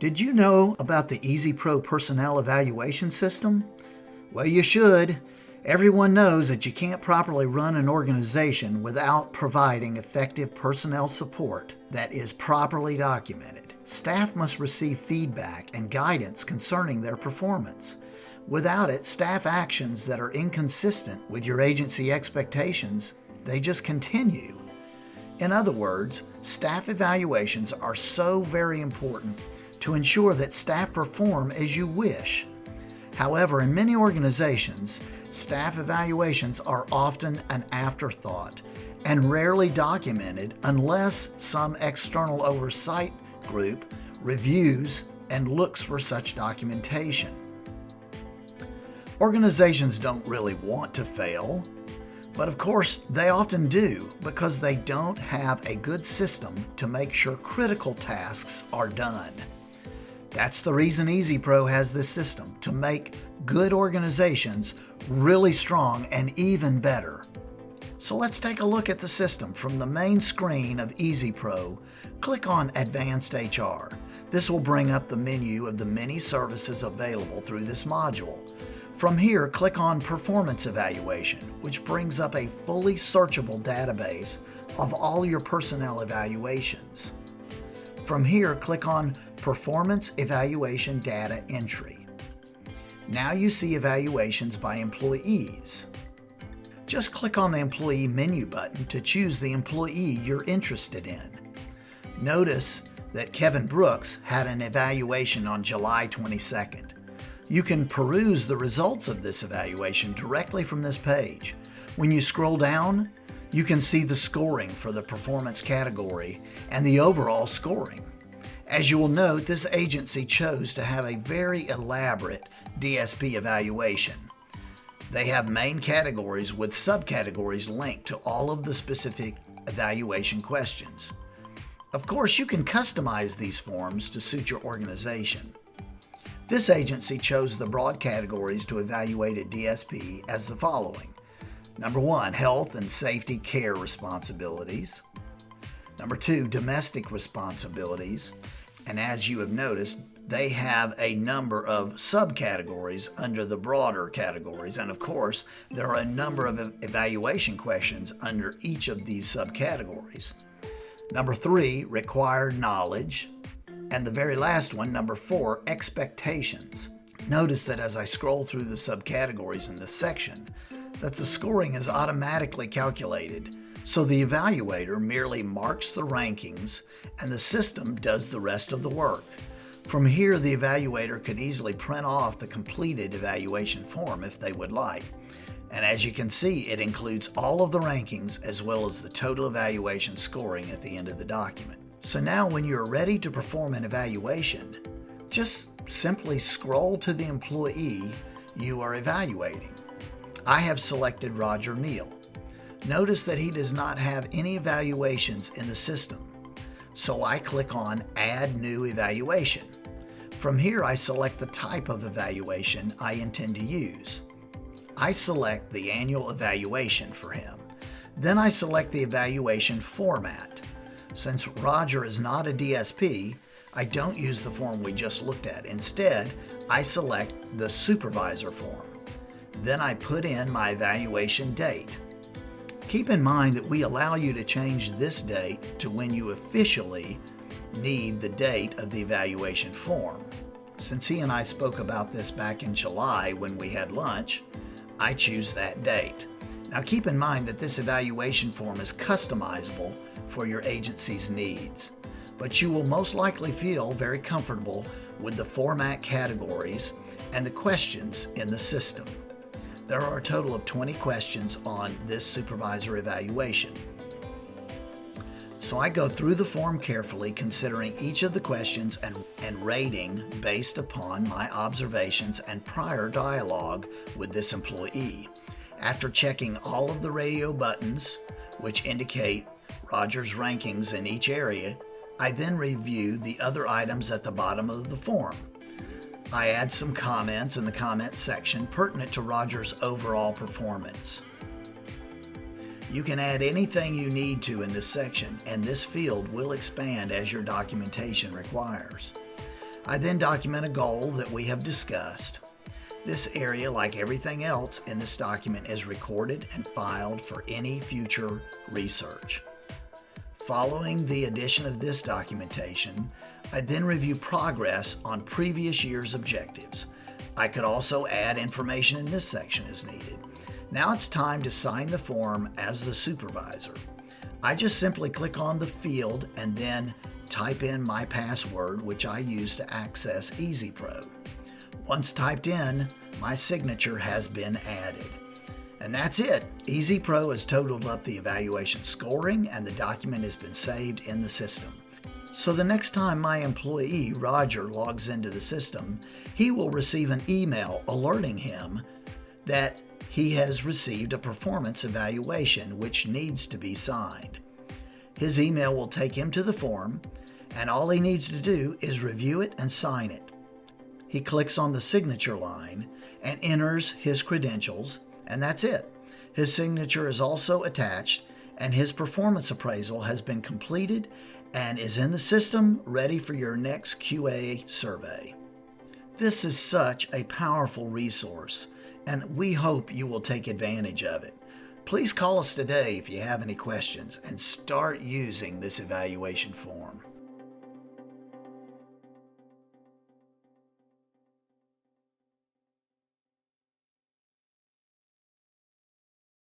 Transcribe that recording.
Did you know about the EasyPro personnel evaluation system? Well, you should. Everyone knows that you can't properly run an organization without providing effective personnel support that is properly documented. Staff must receive feedback and guidance concerning their performance. Without it, staff actions that are inconsistent with your agency expectations, they just continue. In other words, staff evaluations are so very important to ensure that staff perform as you wish. However, in many organizations, staff evaluations are often an afterthought and rarely documented unless some external oversight group reviews and looks for such documentation. Organizations don't really want to fail, but of course they often do because they don't have a good system to make sure critical tasks are done. That's the reason EasyPro has this system, to make good organizations really strong and even better. So let's take a look at the system. From the main screen of EasyPro, click on Advanced HR. This will bring up the menu of the many services available through this module. From here, click on Performance Evaluation, which brings up a fully searchable database of all your personnel evaluations. From here, click on Performance Evaluation Data Entry. Now you see evaluations by employees. Just click on the Employee menu button to choose the employee you're interested in. Notice that Kevin Brooks had an evaluation on July 22nd. You can peruse the results of this evaluation directly from this page. When you scroll down, you can see the scoring for the performance category and the overall scoring. As you will note, this agency chose to have a very elaborate DSP evaluation. They have main categories with subcategories linked to all of the specific evaluation questions. Of course, you can customize these forms to suit your organization. This agency chose the broad categories to evaluate a DSP as the following. Number 1, health and safety care responsibilities. Number 2, domestic responsibilities. And as you have noticed, they have a number of subcategories under the broader categories. And of course, there are a number of evaluation questions under each of these subcategories. Number 3, required knowledge. And the very last one, number 4, expectations. Notice that as I scroll through the subcategories in this section, that the scoring is automatically calculated, so the evaluator merely marks the rankings and the system does the rest of the work. From here, the evaluator could easily print off the completed evaluation form if they would like. And as you can see, it includes all of the rankings as well as the total evaluation scoring at the end of the document. So now when you're ready to perform an evaluation, just simply scroll to the employee you are evaluating. I have selected Roger Neal. Notice that he does not have any evaluations in the system. So I click on Add New Evaluation. From here, I select the type of evaluation I intend to use. I select the annual evaluation for him. Then I select the evaluation format. Since Roger is not a DSP, I don't use the form we just looked at. Instead, I select the supervisor form. Then I put in my evaluation date. Keep in mind that we allow you to change this date to when you officially need the date of the evaluation form. Since he and I spoke about this back in July when we had lunch, I choose that date. Now keep in mind that this evaluation form is customizable for your agency's needs, but you will most likely feel very comfortable with the format categories and the questions in the system. There are a total of 20 questions on this supervisor evaluation. So I go through the form carefully, considering each of the questions and rating based upon my observations and prior dialogue with this employee. After checking all of the radio buttons, which indicate Roger's rankings in each area, I then review the other items at the bottom of the form. I add some comments in the comment section pertinent to Roger's overall performance. You can add anything you need to in this section, and this field will expand as your documentation requires. I then document a goal that we have discussed. This area, like everything else in this document, is recorded and filed for any future research. Following the addition of this documentation, I then review progress on previous year's objectives. I could also add information in this section as needed. Now it's time to sign the form as the supervisor. I just simply click on the field and then type in my password, which I use to access EasyPro. Once typed in, my signature has been added. And that's it. EasyPro has totaled up the evaluation scoring and the document has been saved in the system. So the next time my employee, Roger, logs into the system, he will receive an email alerting him that he has received a performance evaluation which needs to be signed. His email will take him to the form, and all he needs to do is review it and sign it. He clicks on the signature line and enters his credentials, and that's it. His signature is also attached, and his performance appraisal has been completed and is in the system ready for your next QA survey. This is such a powerful resource, and we hope you will take advantage of it. Please call us today if you have any questions and start using this evaluation form.